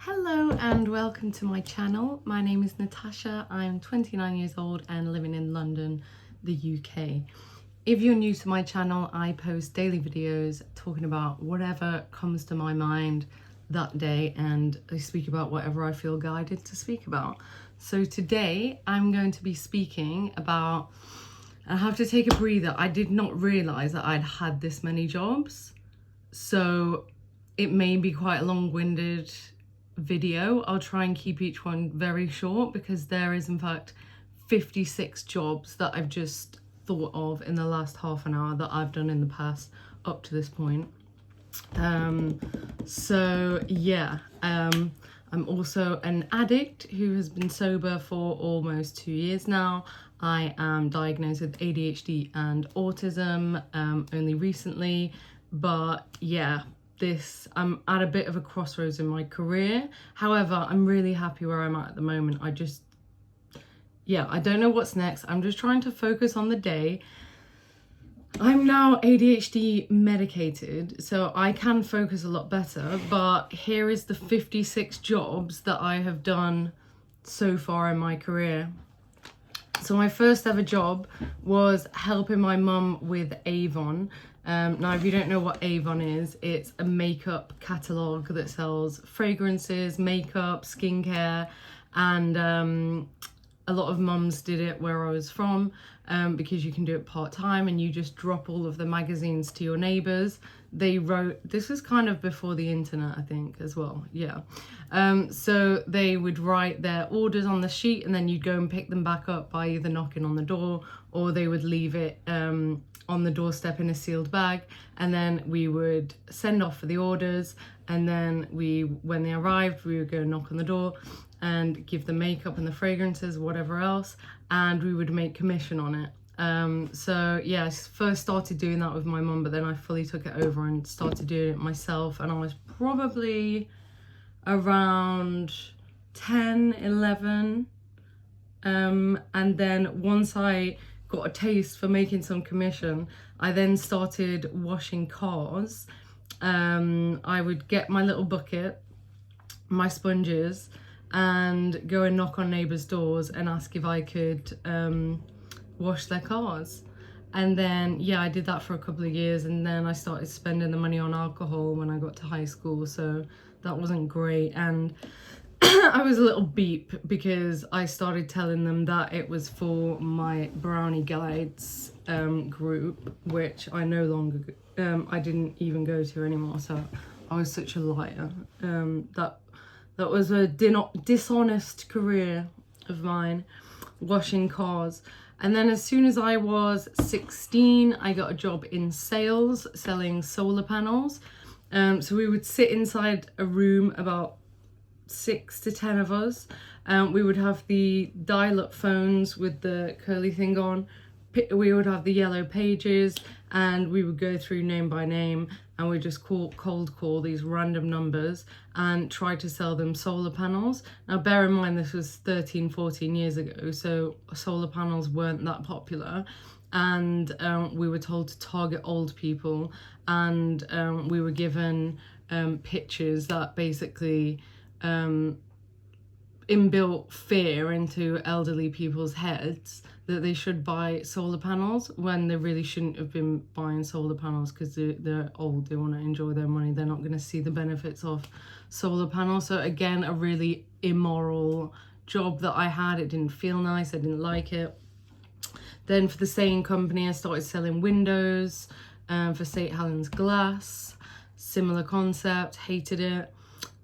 Hello and welcome to my channel. My name is Natasha. I'm 29 years old and living in London, the UK. If you're new to my channel, I post daily videos talking about whatever comes to my mind that day, and I speak about whatever I feel guided to speak about. So today I'm going to be speaking about, I have to take a breather. I did not realise that I'd had this many jobs, so it may be quite a long-winded video. I'll try and keep each one very short because there is in fact 56 jobs that I've just thought of in the last half an hour that I've done in the past up to this point. I'm also an addict who has been sober for almost 2 years now. I am diagnosed with ADHD and autism only recently, but yeah, I'm at a bit of a crossroads in my career. However, I'm really happy where I'm at the moment. I don't know what's next. I'm just trying to focus on the day. I'm now ADHD medicated, so I can focus a lot better, but here is the 56 jobs that I have done so far in my career. So my first ever job was helping my mum with Avon. Now, if you don't know what Avon is, it's a makeup catalogue that sells fragrances, makeup, skincare, and a lot of mums did it where I was from because you can do it part-time and you just drop all of the magazines to your neighbours. This was kind of before the internet, I think, as well, yeah. So they would write their orders on the sheet and then you'd go and pick them back up by either knocking on the door or they would leave it on the doorstep in a sealed bag, and then we would send off for the orders, and then when they arrived, we would go knock on the door and give the makeup and the fragrances, whatever else, and we would make commission on it. So yeah, I first started doing that with my mum, but then I fully took it over and started doing it myself, and I was probably around 10, 11, and then once I got a taste for making some commission, I then started washing cars. I would get my little bucket, my sponges, and go and knock on neighbours' doors and ask if I could wash their cars. And then, yeah, I did that for a couple of years, and then I started spending the money on alcohol when I got to high school, so that wasn't great. And I was a little beep because I started telling them that it was for my Brownie Guides group, which I no longer, I didn't even go to anymore, so I was such a liar. That was a dishonest career of mine, washing cars. And then as soon as I was 16, I got a job in sales, selling solar panels. So we would sit inside a room, about 6 to 10 of us. We would have the dial-up phones with the curly thing on. We would have the yellow pages, and we would go through name by name, and we just cold call these random numbers and try to sell them solar panels. Now bear in mind this was 13, 14 years ago, so solar panels weren't that popular, and we were told to target old people, and we were given pictures that basically inbuilt fear into elderly people's heads that they should buy solar panels when they really shouldn't have been buying solar panels because they're old, they want to enjoy their money, they're not going to see the benefits of solar panels. So again, a really immoral job that I had. It didn't feel nice, I didn't like it. Then for the same company, I started selling windows for St. Helens Glass. Similar concept, hated it.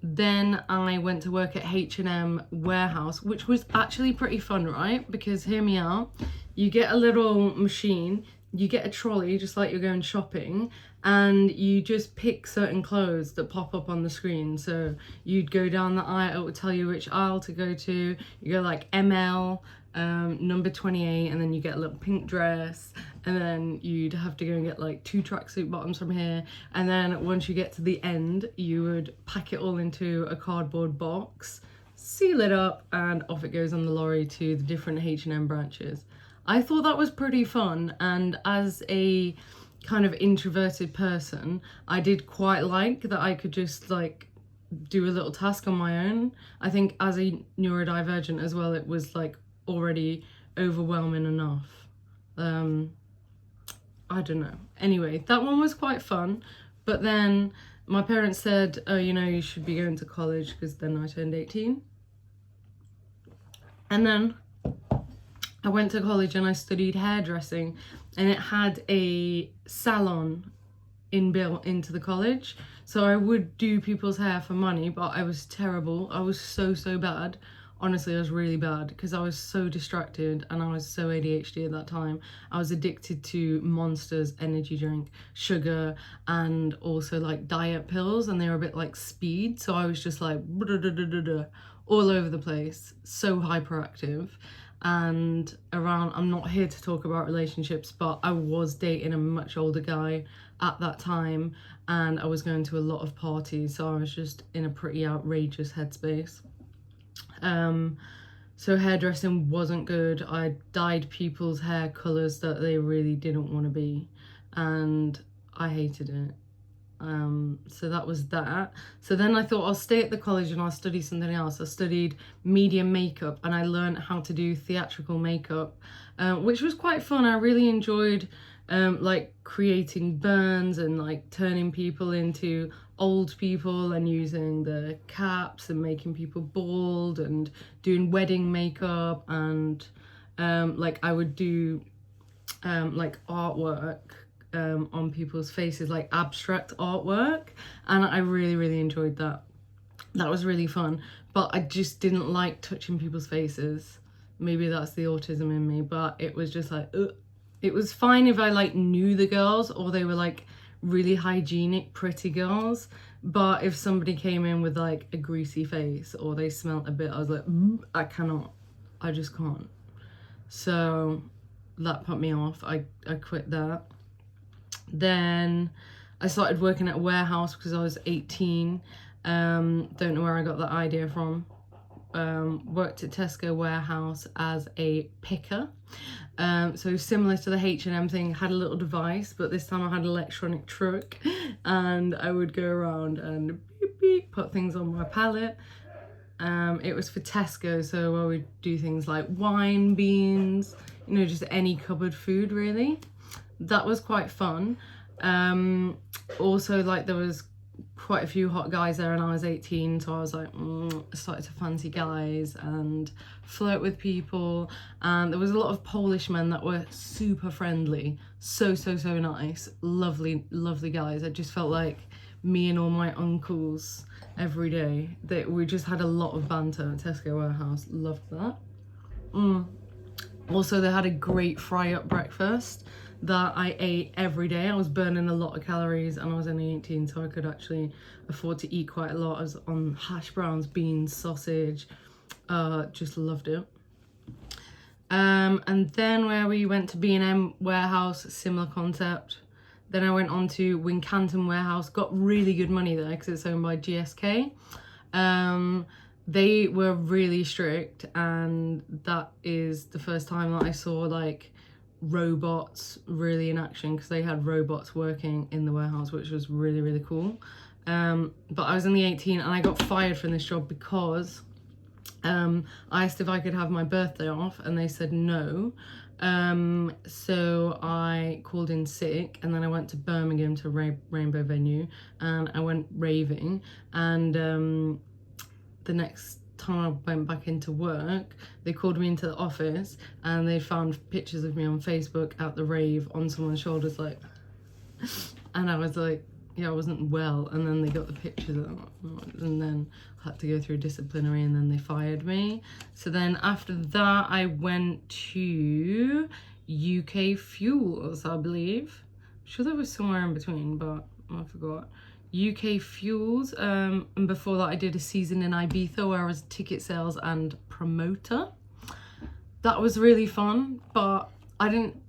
Then I went to work at H&M warehouse, which was actually pretty fun, right? Because hear me out, you get a little machine, you get a trolley just like you're going shopping, and you just pick certain clothes that pop up on the screen. So you'd go down the aisle, it would tell you which aisle to go to. You go like ML, number 28, and then you get a little pink dress, and then you'd have to go and get like 2 tracksuit bottoms from here, and then once you get to the end, you would pack it all into a cardboard box, seal it up, and off it goes on the lorry to the different H&M branches. I thought that was pretty fun, and as a kind of introverted person, I did quite like that I could just like do a little task on my own. I think as a neurodivergent as well, it was like already overwhelming enough. I don't know. Anyway, that one was quite fun. But then my parents said, oh, you know, you should be going to college, because then I turned 18. And then I went to college and I studied hairdressing, and it had a salon inbuilt into the college. So I would do people's hair for money, but I was terrible. I was so bad. Honestly, I was really bad because I was so distracted and I was so ADHD at that time. I was addicted to Monsters energy drink, sugar, and also like diet pills, and they were a bit like speed. So I was just like all over the place, so hyperactive. And around, I'm not here to talk about relationships, but I was dating a much older guy at that time, and I was going to a lot of parties, so I was just in a pretty outrageous headspace. So hairdressing wasn't good. I dyed people's hair colours that they really didn't want to be, and I hated it. So that was that. So then I thought I'll stay at the college and I'll study something else. I studied media makeup, and I learned how to do theatrical makeup, which was quite fun. I really enjoyed like creating burns and like turning people into old people and using the caps and making people bald and doing wedding makeup, and like I would do like artwork on people's faces, like abstract artwork, and I really enjoyed that. That was really fun, but I just didn't like touching people's faces. Maybe that's the autism in me, but it was just like, ugh. It was fine if I like knew the girls or they were like really hygienic, pretty girls, but if somebody came in with like a greasy face or they smelled a bit, I was like, I cannot, I just can't. So that put me off. I quit that. Then I started working at a warehouse because I was 18. Don't know where I got that idea from. Worked at Tesco warehouse as a picker. So similar to the H&M thing, had a little device, but this time I had an electronic truck, and I would go around and beep, beep, put things on my pallet. It was for Tesco, so I would do things like wine, beans, you know, just any cupboard food really. That was quite fun. Also, like, there was quite a few hot guys there, and I was 18, so I was like, I started to fancy guys and flirt with people, and there was a lot of Polish men that were super friendly, so nice, lovely guys. I just felt like me and all my uncles every day. We just had a lot of banter at Tesco warehouse. Loved that. Also, they had a great fry up breakfast that I ate every day. I was burning a lot of calories, and I was only 18, so I could actually afford to eat quite a lot. I was on hash browns, beans, sausage, just loved it. And then where we went to B&M warehouse, similar concept. Then I went on to Wincanton warehouse, got really good money there because it's owned by GSK. They were really strict, and that is the first time that I saw like robots really in action, because they had robots working in the warehouse, which was really cool. But I was only 18 and I got fired from this job because I asked if I could have my birthday off, and they said no. So I called in sick, and then I went to Birmingham to Rainbow Venue, and I went raving, and the next time I went back into work, they called me into the office, and they found pictures of me on Facebook at the rave on someone's shoulders, like, and I was like, yeah, I wasn't well. And then they got the pictures out, and then I had to go through disciplinary, and then they fired me. So then after that, I went to UK Fuels, I believe. I'm sure there was somewhere in between, but I forgot. UK Fuels, and before that I did a season in Ibiza where I was ticket sales and promoter. That was really fun, but I didn't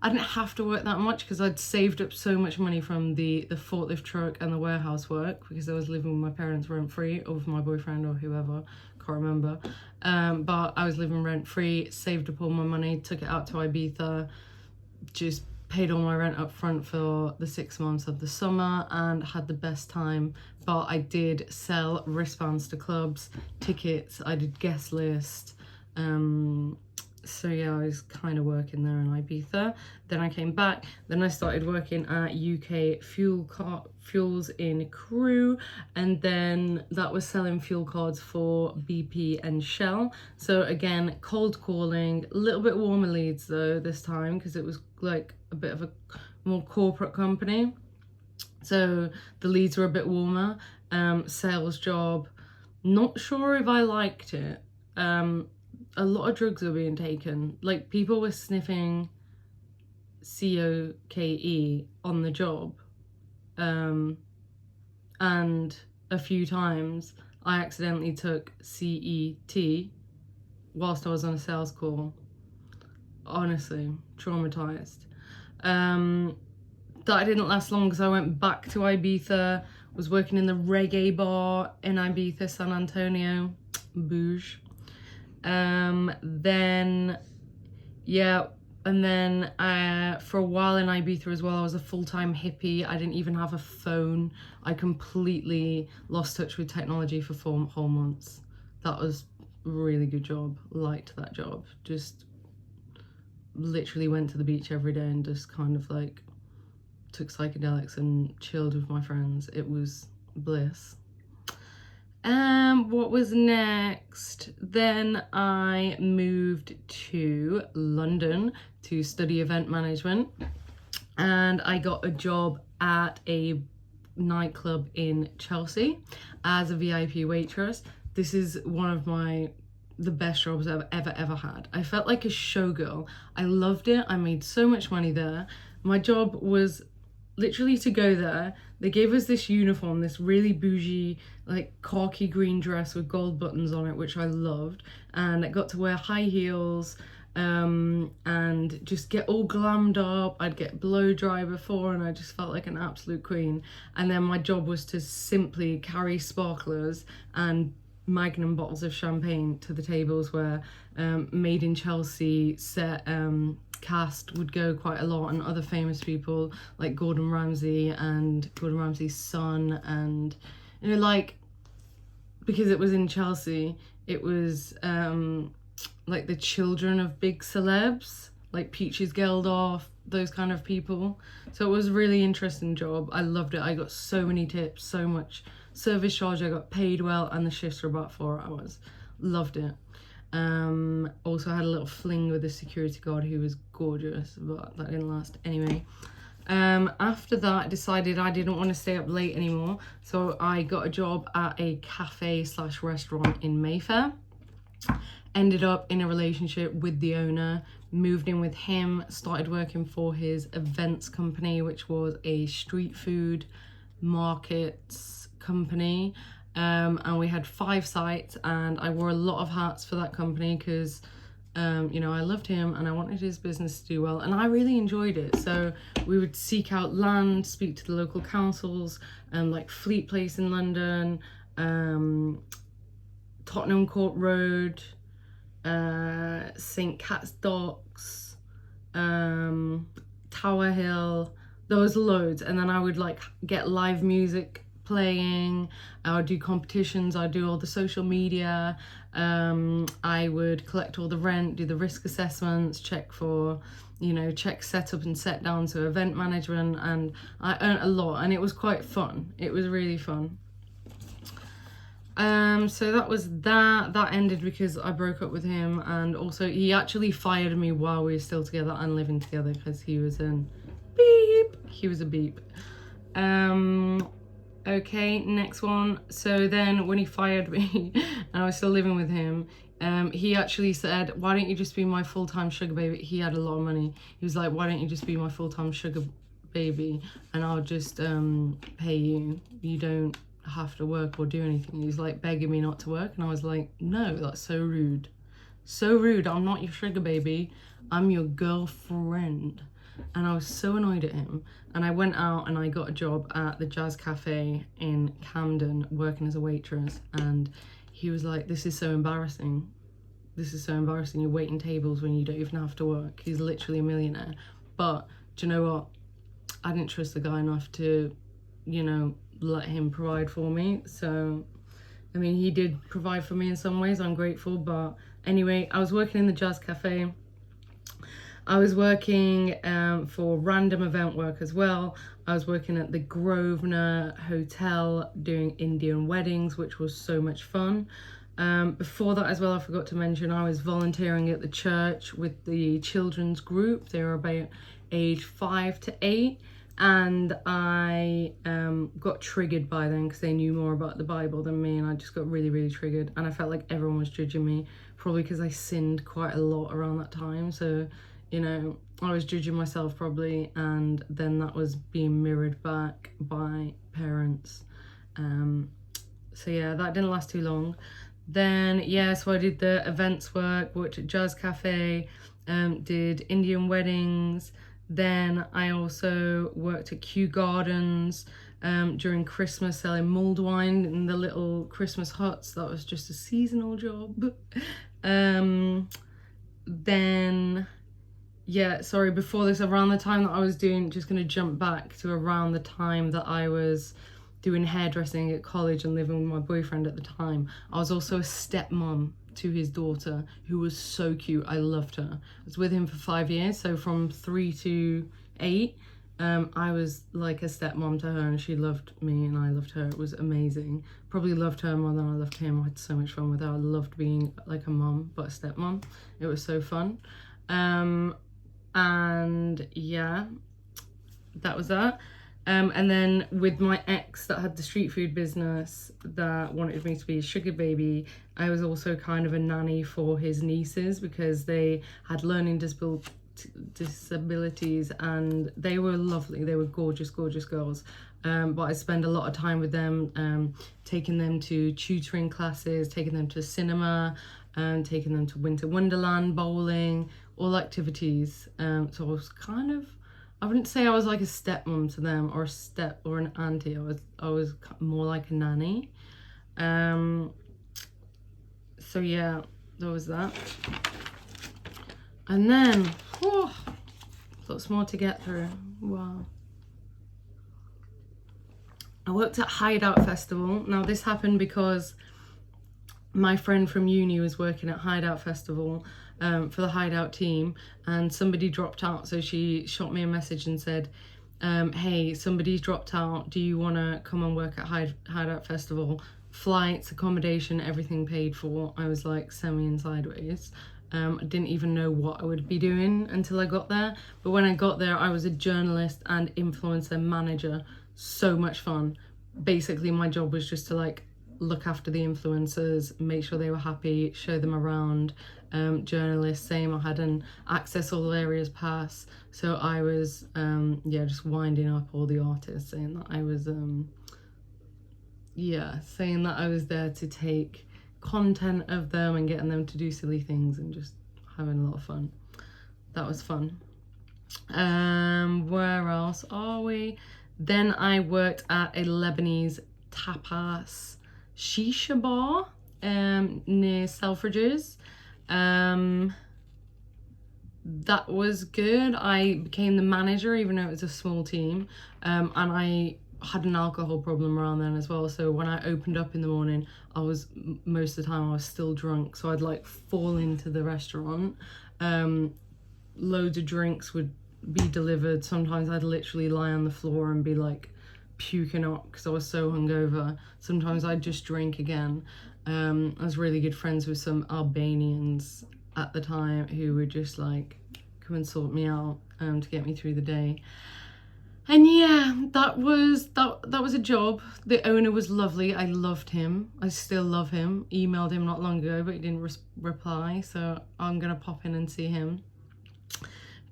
have to work that much because I'd saved up so much money from the forklift truck and the warehouse work, because I was living with my parents rent free, or with my boyfriend or whoever, can't remember. But I was living rent free, saved up all my money, took it out to Ibiza, just paid all my rent up front for the 6 months of the summer and had the best time. But I did sell wristbands to clubs, tickets, I did guest list. So yeah, I was kind of working there in Ibiza. Then I came back, then I started working at UK Fuels in Crewe, and then that was selling fuel cards for BP and Shell. So again, cold calling, a little bit warmer leads though this time, because it was like a bit of a more corporate company. So the leads were a bit warmer. Sales job, not sure if I liked it. A lot of drugs were being taken. Like, people were sniffing COKE on the job. And a few times I accidentally took CET whilst I was on a sales call. Honestly, traumatized. That didn't last long because I went back to Ibiza, was working in the reggae bar in Ibiza, San Antonio, Bouge. Then for a while in Ibiza as well, I was a full-time hippie. I didn't even have a phone. I completely lost touch with technology for 4 whole months. That was a really good job. Liked that job. Just literally went to the beach every day and just kind of like took psychedelics and chilled with my friends. It was bliss. What was next? Then I moved to London to study event management, and I got a job at a nightclub in Chelsea as a VIP waitress. This is one of the best jobs I've ever had. I felt like a showgirl. I loved it. I made so much money there. My job was literally to go there. They gave us this uniform, this really bougie, like khaki green dress with gold buttons on it, which I loved. And I got to wear high heels and just get all glammed up. I'd get blow dry before, and I just felt like an absolute queen. And then my job was to simply carry sparklers and Magnum bottles of champagne to the tables where Made in Chelsea set cast would go quite a lot, and other famous people like Gordon Ramsay and Gordon Ramsay's son, and like, because it was in Chelsea, it was like the children of big celebs, like Peaches Geldof, those kind of people. So it was a really interesting job. I loved it. I got so many tips, so much service charge. I got paid well, and the shifts were about 4 hours. Loved it. Also had a little fling with a security guard who was gorgeous, but that didn't last. Anyway, after that, I decided I didn't want to stay up late anymore, so I got a job at a cafe/restaurant in Mayfair. Ended up in a relationship with the owner, moved in with him, started working for his events company, which was a street food markets company. And we had 5 sites, and I wore a lot of hats for that company because I loved him and I wanted his business to do well, and I really enjoyed it. So we would seek out land, speak to the local councils, like Fleet Place in London, Tottenham Court Road, St. Cat's Docks, Tower Hill. There was loads, and then I would like get live music playing. I would do competitions. I'd do all the social media. I would collect all the rent, do the risk assessments, check setup and set down to event management, and I earned a lot, and it was quite fun. It was really fun. So that was that. That ended because I broke up with him, and also he actually fired me while we were still together and living together because he was a beep. Okay, next one. So then when he fired me and I was still living with him, he actually said, why don't you just be my full-time sugar baby? He had a lot of money. He was like, why don't you just be my full-time sugar baby and I'll just pay you. You don't have to work or do anything. He was like begging me not to work, and I was like, no, that's so rude. So rude. I'm not your sugar baby. I'm your girlfriend. And I was so annoyed at him, and I went out and I got a job at the Jazz Cafe in Camden working as a waitress, and he was like, this is so embarrassing. You're waiting tables when you don't even have to work. He's literally a millionaire. But do you know what? I didn't trust the guy enough to, you know, let him provide for me. So, I mean, he did provide for me in some ways. I'm grateful. But anyway, I was working in the Jazz Cafe. I was working for random event work as well. I was working at the Grosvenor Hotel doing Indian weddings, which was so much fun. Before that as well, I forgot to mention, I was volunteering at the church with the children's group. They were about age 5 to 8. And I got triggered by them because they knew more about the Bible than me, and I just got really, really triggered. And I felt like everyone was judging me, probably because I sinned quite a lot around that time. So, you know, I was judging myself probably, and then that was being mirrored back by parents. So yeah, that didn't last too long. Then, yeah, so I did the events work, worked at Jazz Cafe, did Indian weddings. Then I also worked at Kew Gardens during Christmas, selling mulled wine in the little Christmas huts. That was just a seasonal job. Then, yeah, sorry, before this, around the time that I was doing, just going to jump back to around the time that I was doing hairdressing at college and living with my boyfriend at the time. I was also a stepmom to his daughter, who was so cute. I loved her. I was with him for 5 years, so from 3 to 8, I was like a stepmom to her, and she loved me and I loved her. It was amazing. Probably loved her more than I loved him. I had so much fun with her. I loved being like a mom, but a stepmom. It was so fun. And yeah, that was that. And then with my ex that had the street food business that wanted me to be a sugar baby, I was also kind of a nanny for his nieces because they had learning disabilities, and they were lovely. They were gorgeous, gorgeous girls. But I spend a lot of time with them, taking them to tutoring classes, taking them to cinema, taking them to Winter Wonderland, bowling, all activities. So I was kind of, I wouldn't say I was like a stepmom to them or an auntie. I was more like a nanny. So yeah, there was that. And then, lots more to get through. Wow. I worked at Hideout Festival. Now this happened because my friend from uni was working at Hideout Festival for the Hideout team, and somebody dropped out. So she shot me a message and said, hey, somebody's dropped out. Do you want to come and work at Hideout Festival? Flights, accommodation, everything paid for. I was like semi and sideways. I didn't even know what I would be doing until I got there. But when I got there, I was a journalist and influencer manager. So much fun. Basically, my job was just to like look after the influencers, make sure they were happy, show them around. Journalists, same, I had an access all areas pass. So I was, just winding up all the artists, saying that I was, saying that I was there to take content of them and getting them to do silly things and just having a lot of fun. That was fun. Where else are we? Then I worked at a Lebanese tapas shisha bar near Selfridges. That was good. I became the manager even though it was a small team, and I had an alcohol problem around then as well. So when I opened up in the morning, most of the time I was still drunk, so I'd like fall into the restaurant. Loads of drinks would be delivered. Sometimes I'd literally lie on the floor and be like puking up because I was so hungover. Sometimes I'd just drink again. I was really good friends with some Albanians at the time who would just like come and sort me out to get me through the day. And yeah, that was a job. The owner was lovely. I loved him. I still love him. Emailed him not long ago, but he didn't reply, so I'm gonna pop in and see him.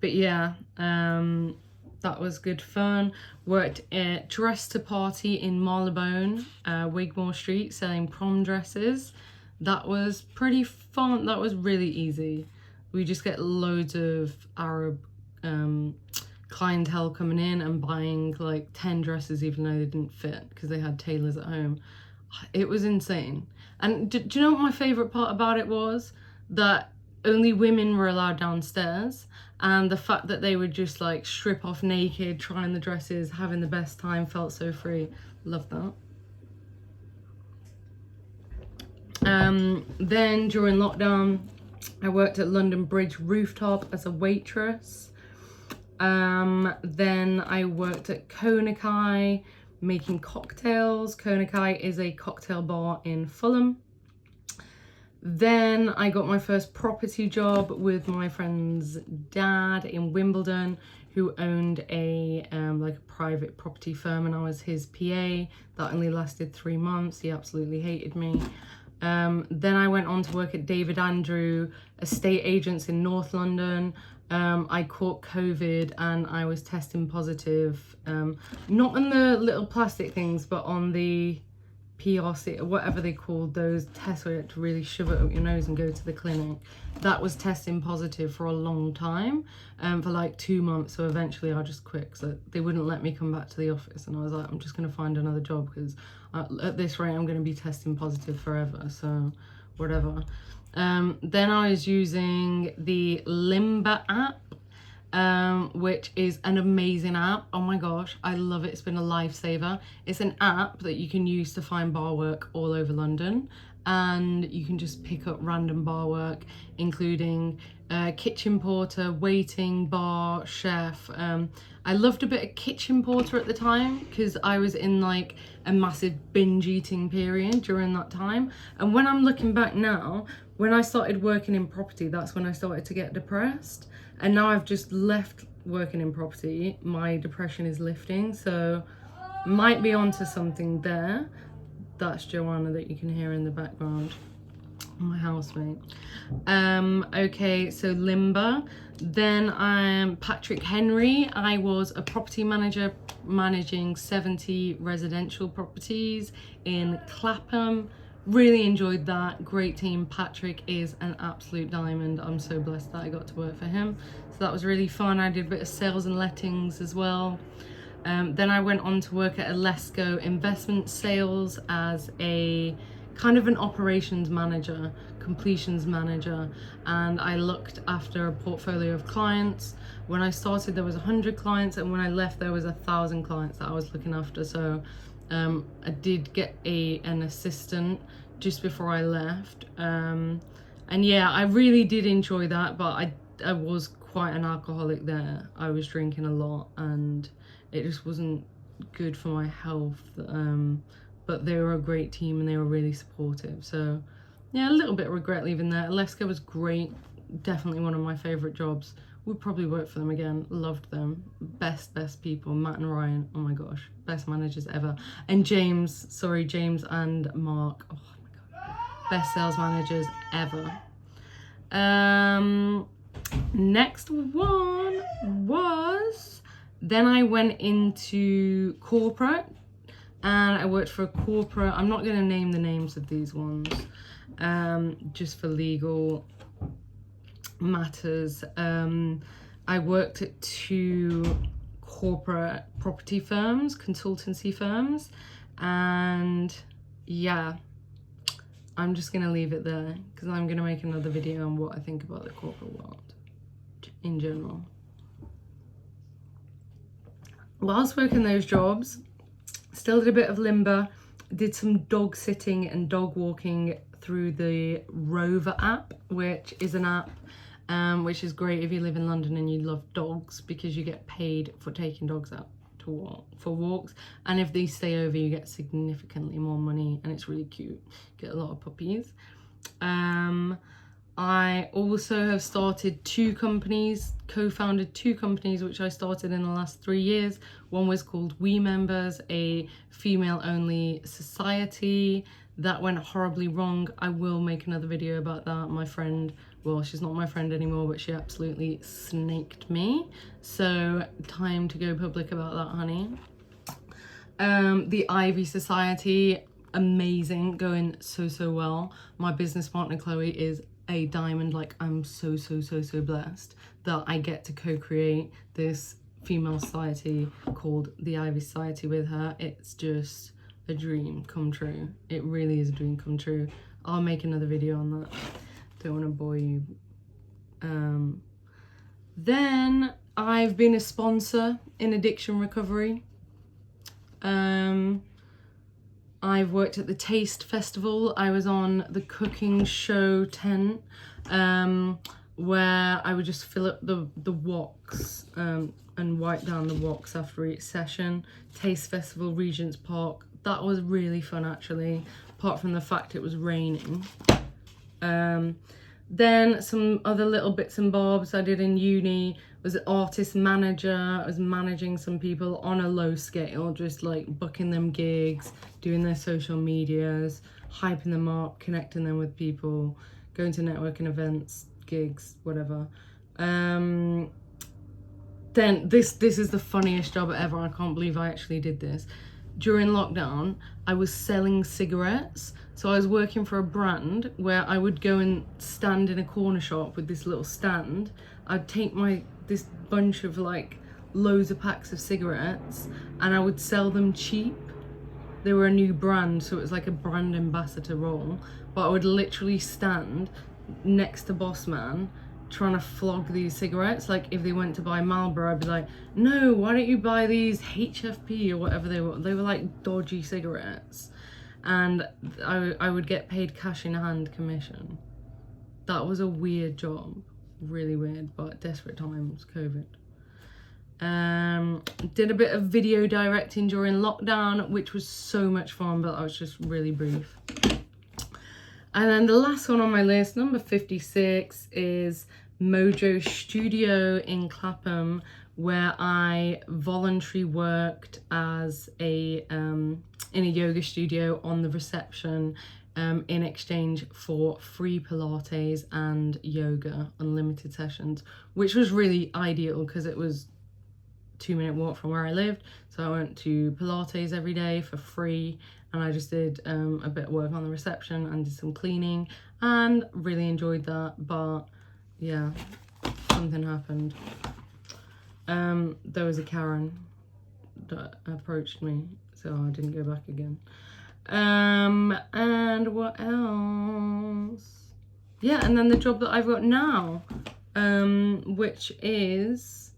But yeah, that was good fun. Worked at Dress to Party in Marylebone, Wigmore Street, selling prom dresses. That was pretty fun. That was really easy. We just get loads of Arab clientele coming in and buying like 10 dresses even though they didn't fit because they had tailors at home. It was insane. And do you know what my favourite part about it was? That only women were allowed downstairs, and the fact that they would just like strip off naked, trying the dresses, having the best time, felt so free. Love that. Then during lockdown, I worked at London Bridge Rooftop as a waitress. Then I worked at Konakai making cocktails. Konakai is a cocktail bar in Fulham. Then I got my first property job with my friend's dad in Wimbledon, who owned a like a private property firm, and I was his PA. That only lasted 3 months. He absolutely hated me. Then I went on to work at David Andrew estate agents in North London. I caught COVID and I was testing positive, not on the little plastic things, but on the PRC, whatever they called those tests where you had to really shove it up your nose and go to the clinic. That was testing positive for a long time, for like 2 months. So eventually I just quit because they wouldn't let me come back to the office, and I was like, I'm just going to find another job because at this rate I'm going to be testing positive forever, so whatever. Then I was using the Limber app, which is an amazing app. Oh my gosh, I love it. It's been a lifesaver. It's an app that you can use to find bar work all over London, and you can just pick up random bar work, including kitchen porter, waiting, bar, chef. I loved a bit of kitchen porter at the time because I was in like a massive binge eating period during that time. And when I'm looking back now, when I started working in property, that's when I started to get depressed. And now I've just left working in property, my depression is lifting, so might be onto something there. That's Joanna that you can hear in the background, my housemate. Okay, so Limber. Then I'm Patrick Henry. I was a property manager managing 70 residential properties in Clapham. Really enjoyed that. Great team. Patrick is an absolute diamond. I'm so blessed that I got to work for him. So that was really fun. I did a bit of sales and lettings as well. Then I went on to work at Alesco Investment Sales as a kind of an operations manager, completions manager, and I looked after a portfolio of clients. When I started there was 100 clients, and when I left there was 1,000 clients that I was looking after. So I did get an assistant just before I left, and yeah, I really did enjoy that, but I was quite an alcoholic there. I was drinking a lot and it just wasn't good for my health, but they were a great team and they were really supportive. So yeah, a little bit of regret leaving there. Alesco was great, definitely one of my favourite jobs. Would probably work for them again. Loved them. Best people. Matt and Ryan. Oh my gosh. Best managers ever. And James and Mark. Oh my god. Best sales managers ever. Next one was, then I went into corporate and I worked for a corporate. I'm not going to name the names of these ones, just for legal matters. I worked at 2 corporate property firms, consultancy firms, and yeah, I'm just gonna leave it there because I'm gonna make another video on what I think about the corporate world in general. Whilst working those jobs, still did a bit of Limber, did some dog sitting and dog walking through the Rover app, which is an app which is great if you live in London and you love dogs, because you get paid for taking dogs out to walk, for walks, and if they stay over you get significantly more money, and it's really cute. Get a lot of puppies. I also have started 2 companies, co-founded 2 companies which I started in the last 3 years. One was called We Members, a female-only society. That went horribly wrong. I will make another video about that. My friend, well, she's not my friend anymore, but she absolutely snaked me. So time to go public about that, honey. The Ivy Society, amazing, going so well. My business partner Chloe is a diamond. Like, I'm so blessed that I get to co-create this female society called the Ivy Society with her. It's just a dream come true. It really is a dream come true. I'll make another video on that. Don't want to bore you Then I've been a sponsor in addiction recovery. I've worked at the Taste Festival. I was on the cooking show tent, where I would just fill up the woks and wipe down the woks after each session. Taste Festival, Regent's Park. That was really fun, actually, apart from the fact it was raining. Then some other little bits and bobs I did in uni. Was an artist manager. I was managing some people on a low scale, just like booking them gigs, doing their social medias, hyping them up, connecting them with people, going to networking events, gigs, whatever. Then this is the funniest job ever. I can't believe I actually did this. During lockdown, I was selling cigarettes. So I was working for a brand where I would go and stand in a corner shop with this little stand. I'd take this bunch of like loads of packs of cigarettes and I would sell them cheap. They were a new brand, so it was like a brand ambassador role. But I would literally stand next to Boss Man trying to flog these cigarettes. Like if they went to buy Marlboro, I'd be like, no, why don't you buy these HFP or whatever they were. They were like dodgy cigarettes. And I would get paid cash in hand commission. That was a weird job, really weird, but desperate times, COVID. Did a bit of video directing during lockdown, which was so much fun, but I was just really brief. And then the last one on my list, number 56, is Mojo Studio in Clapham, where I voluntarily worked as in a yoga studio on the reception, in exchange for free Pilates and yoga, unlimited sessions, which was really ideal because it was a 2-minute walk from where I lived. So I went to Pilates every day for free, and I just did a bit of work on the reception and did some cleaning and really enjoyed that. But yeah, something happened. There was a Karen that approached me, so I didn't go back again. And what else? Yeah, and then the job that I've got now, which is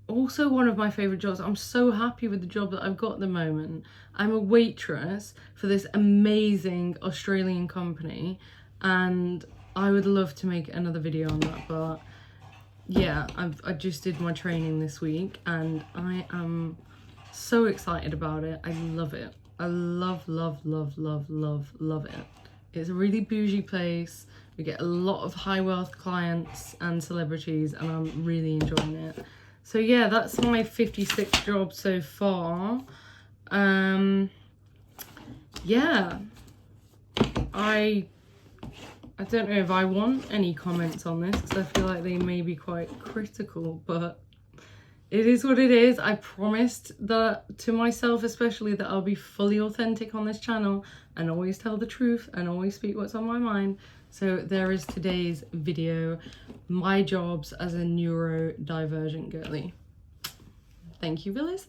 also one of my favourite jobs. I'm so happy with the job that I've got at the moment. I'm a waitress for this amazing Australian company, and I would love to make another video on that, but yeah, I just did my training this week and I am so excited about it. I love it. I love it. It's a really bougie place. We get a lot of high wealth clients and celebrities, and I'm really enjoying it. So yeah, that's my 56 jobs so far. Yeah, I don't know if I want any comments on this because I feel like they may be quite critical, but it is what it is. I promised that to myself especially that I'll be fully authentic on this channel and always tell the truth and always speak what's on my mind. So there is today's video, my jobs as a neurodivergent girly. Thank you for listening.